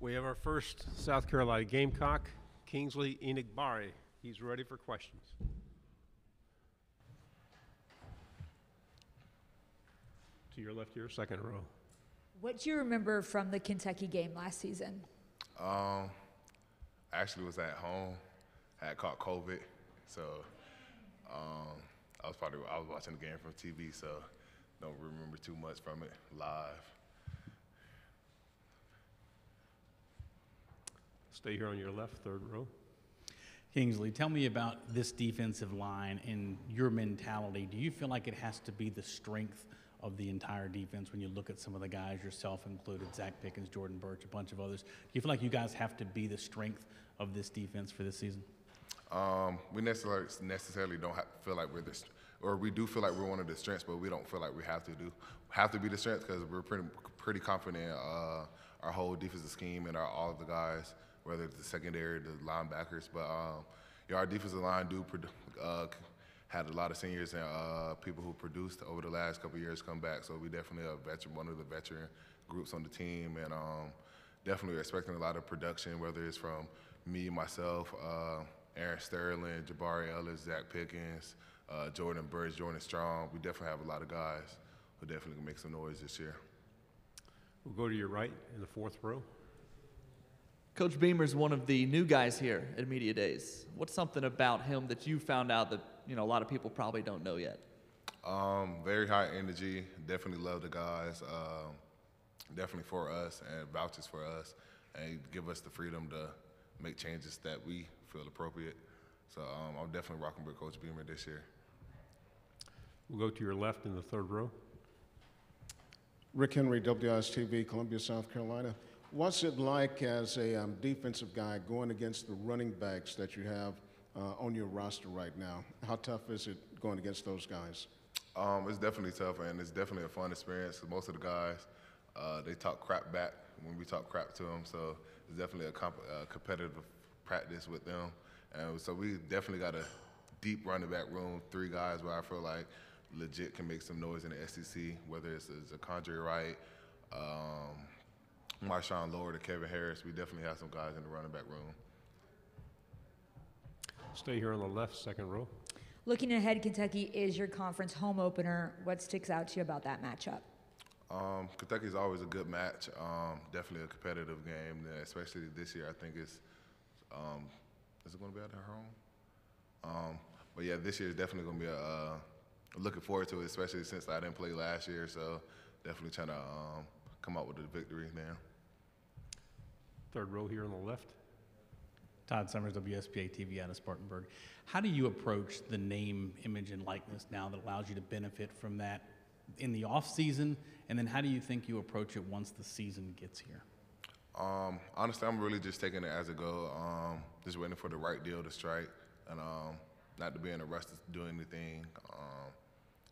We have our first South Carolina Gamecock, Kingsley Enagbare. He's ready for questions. To your left here, second row. What do you remember from the Kentucky game last season? I actually was at home. I had caught COVID, so I was watching the game from TV, so don't remember too much from it live. Stay here on your left, third row. Kingsley, tell me about this defensive line and your mentality. Do you feel like it has to be the strength of the entire defense when you look at some of the guys, yourself included, Zach Pickens, Jordan Birch, a bunch of others? Do you feel like you guys have to be the strength of this defense for this season? We necessarily don't feel like we're this, or we do feel like we're one of the strengths, but we don't feel like we have to be the strength because we're pretty confident in our whole defensive scheme and all of the guys, whether it's the secondary, the linebackers. But our defensive line had a lot of seniors and people who produced over the last couple of years come back. So we definitely are one of the veteran groups on the team, and definitely expecting a lot of production, whether it's from me, myself, Aaron Sterling, Jabari Ellis, Zach Pickens, Jordan Birch, Jordan Strong. We definitely have a lot of guys who definitely can make some noise this year. We'll go to your right in the fourth row. Coach Beamer's one of the new guys here at Media Days. What's something about him that you found out that a lot of people probably don't know yet? Very high energy. Definitely love the guys. Definitely for us and vouches for us, and give us the freedom to make changes that we feel appropriate. So I'm definitely rocking with Coach Beamer this year. We'll go to your left in the third row. Rick Henry, WIS-TV, Columbia, South Carolina. What's it like as a defensive guy going against the running backs that you have on your roster right now? How tough is it going against those guys? It's definitely tough, and it's definitely a fun experience. Most of the guys, they talk crap back when we talk crap to them, so it's definitely a competitive practice with them. And so we definitely got a deep running back room, 3 guys where I feel like legit can make some noise in the SEC, whether it's a Condre Wright, Marshawn Lord, or Kevin Harris. We definitely have some guys in the running back room. Stay here on the left, second row. Looking ahead, Kentucky is your conference home opener. What sticks out to you about that matchup? Kentucky's always a good match. Definitely a competitive game, especially this year. I think is it going to be at their home? But yeah, this year is definitely going to be looking forward to it, especially since I didn't play last year. So definitely trying to come out with a victory there. Third row here on the left. Todd Summers, WSPA TV out of Spartanburg. How do you approach the name, image, and likeness now that allows you to benefit from that in the off season? And then how do you think you approach it once the season gets here? Honestly, I'm really just taking it as it goes. Just waiting for the right deal to strike, and not to be in a rush to do anything.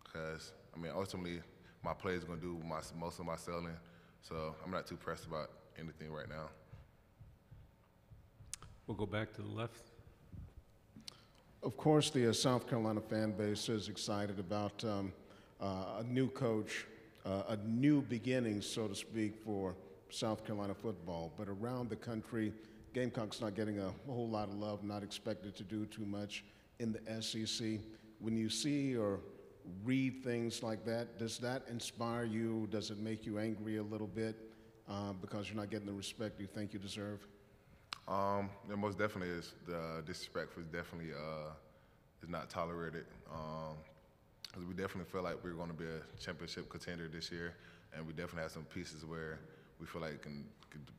Because ultimately, my play is going to do most of my selling, so I'm not too pressed about anything right now. We'll go back to the left. Of course, the South Carolina fan base is excited about a new coach, a new beginning, so to speak, for South Carolina football. But around the country, Gamecocks not getting a whole lot of love, not expected to do too much in the SEC. When you see or read things like that, does that inspire you? Does it make you angry a little bit because you're not getting the respect you think you deserve? Yeah, most definitely is. The disrespect is definitely is not tolerated. Because we definitely feel like we're going to be a championship contender this year, and we definitely have some pieces where we feel like can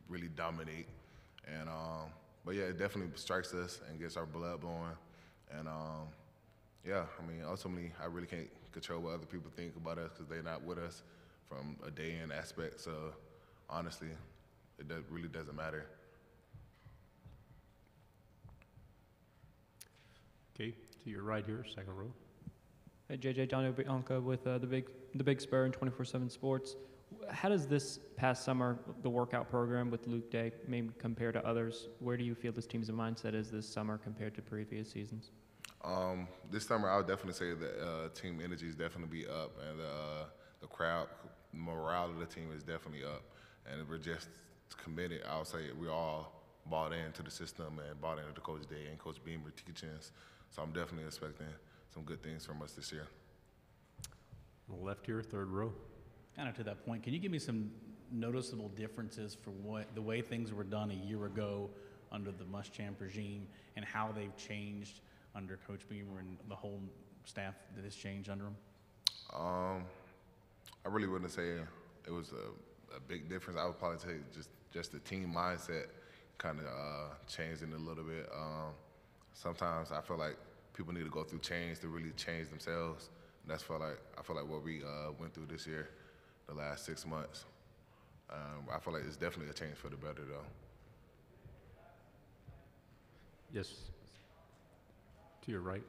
really dominate. And but yeah, it definitely strikes us and gets our blood blowing. And yeah, ultimately, I really can't control what other people think about us because they're not with us from a day-in aspect. So honestly, it really doesn't matter. Okay, to your right here, second row. Hey, JJ, Daniel Bianca with the Big Spur and 24/7 Sports. How does this past summer, the workout program with Luke Day, maybe compare to others? Where do you feel this team's mindset is this summer compared to previous seasons? This summer, I would definitely say that team energy is definitely be up, and the crowd morale of the team is definitely up, and we're just committed. I would say we all bought into the system and bought into Coach Day and Coach Beamer teachings. So I'm definitely expecting some good things from us this year. On the left here, third row. Kind of to that point, can you give me some noticeable differences for the way things were done a year ago under the Muschamp regime and how they've changed under Coach Beamer and the whole staff that has changed under him? I really wouldn't say it was a big difference. I would probably say just the team mindset kind of changed in a little bit. Sometimes I feel like people need to go through change to really change themselves. And I feel like what we went through this year, the last 6 months. I feel like it's definitely a change for the better, though. Yes. To your right.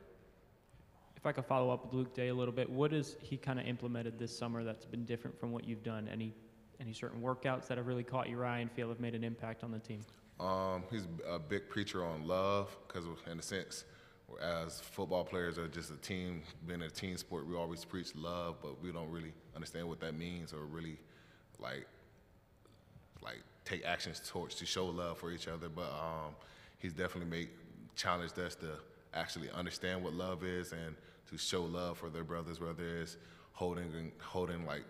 If I could follow up with Luke Day a little bit, what has he kind of implemented this summer that's been different from what you've done? Any certain workouts that have really caught your eye and feel have made an impact on the team? He's a big preacher on love because, in a sense, as football players are just a team, being a team sport, we always preach love, but we don't really understand what that means or really like take actions to show love for each other. But he's definitely challenged us to actually understand what love is and to show love for their brothers, whether it's holding like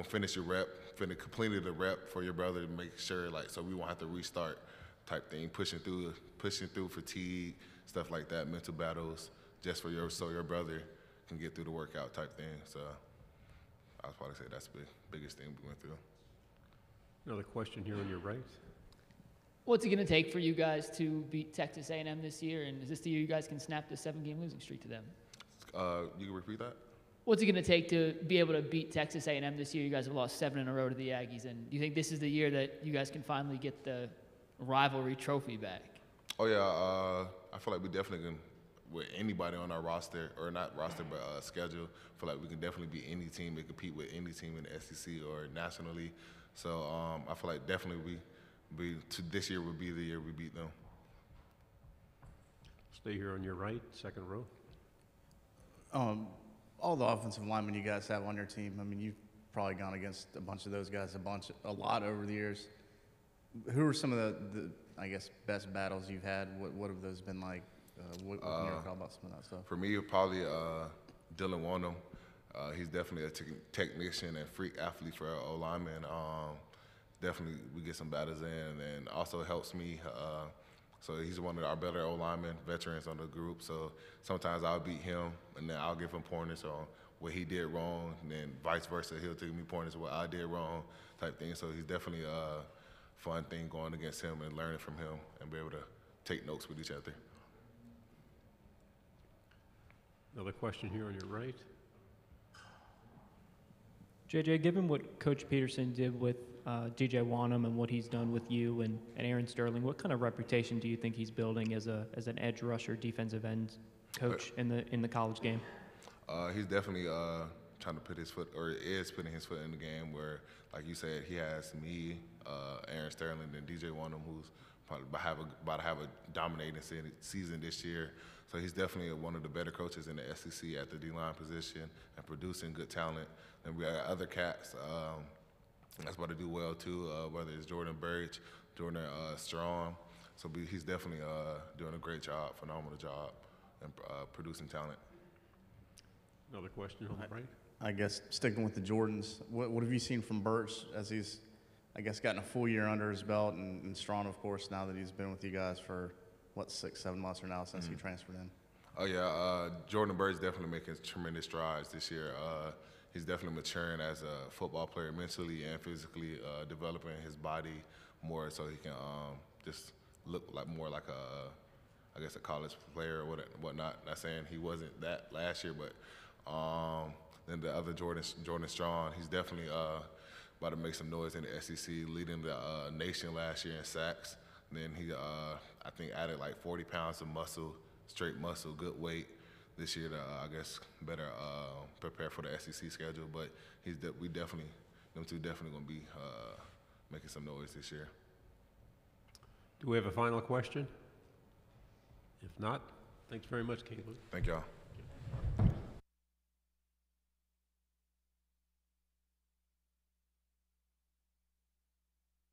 finish your rep, completing the rep for your brother to make sure so we won't have to restart type thing, pushing through fatigue, stuff like that, mental battles, just so your brother can get through the workout type thing. So I would probably say that's the biggest thing we went through. Another question here on your right. What's it going to take for you guys to beat Texas A&M this year? And is this the year you guys can snap the 7-game losing streak to them? You can repeat that? What's it going to take to be able to beat Texas A&M this year? You guys have lost 7 in a row to the Aggies. And do you think this is the year that you guys can finally get the rivalry trophy back? Oh, yeah. I feel like we definitely can, with anybody on our roster, or not roster, but schedule, I feel like we can definitely beat any team and compete with any team in the SEC or nationally. So I feel like definitely this year would be the year we beat them. Stay here on your right, second row. All the offensive linemen you guys have on your team, I mean, you've probably gone against a bunch of those guys a lot over the years. Who are some of the I guess, best battles you've had? What have those been like? What can you recall about some of that stuff? For me, probably Dylan Wonnum. He's definitely a technician and freak athlete for our O-lineman. Definitely we get some battles in, and also helps me. So he's one of our better O-linemen, veterans on the group. So sometimes I'll beat him, and then I'll give him pointers on what he did wrong, and then vice versa. He'll take me pointers on what I did wrong type thing. So he's definitely a fun thing going against him and learning from him and be able to take notes with each other. Another question here on your right. JJ, given what Coach Peterson did with DJ Wonnum and what he's done with you and Aaron Sterling, what kind of reputation do you think he's building as an edge rusher, defensive end coach in the college game? He's definitely trying to put his foot, or is putting his foot in the game where, like you said, he has me, Aaron Sterling, and DJ Wonnum, who's probably about to have a dominating season this year. So he's definitely one of the better coaches in the SEC at the D-line position and producing good talent. And we got other cats that's about to do well too, whether it's Jordan Burridge, Jordan Strong. So he's definitely doing a great job, phenomenal job, and producing talent. Another question on the right. I guess sticking with the Jordans, what have you seen from Birch as he's, I guess, gotten a full year under his belt, and Strawn, of course, now that he's been with you guys for, 6-7 months or now since he transferred in? Oh, yeah. Jordan Bird's definitely making tremendous strides this year. He's definitely maturing as a football player, mentally and physically, developing his body more so he can just look more like I guess, a college player or whatnot. Not saying he wasn't that last year, but then the other Jordan Strong, he's definitely about to make some noise in the SEC, leading the nation last year in sacks. And then he, I think, added like 40 pounds of muscle, straight muscle, good weight this year to, I guess, better prepare for the SEC schedule. But them two definitely going to be making some noise this year. Do we have a final question? If not, thanks very much, Kingsley. Thank y'all.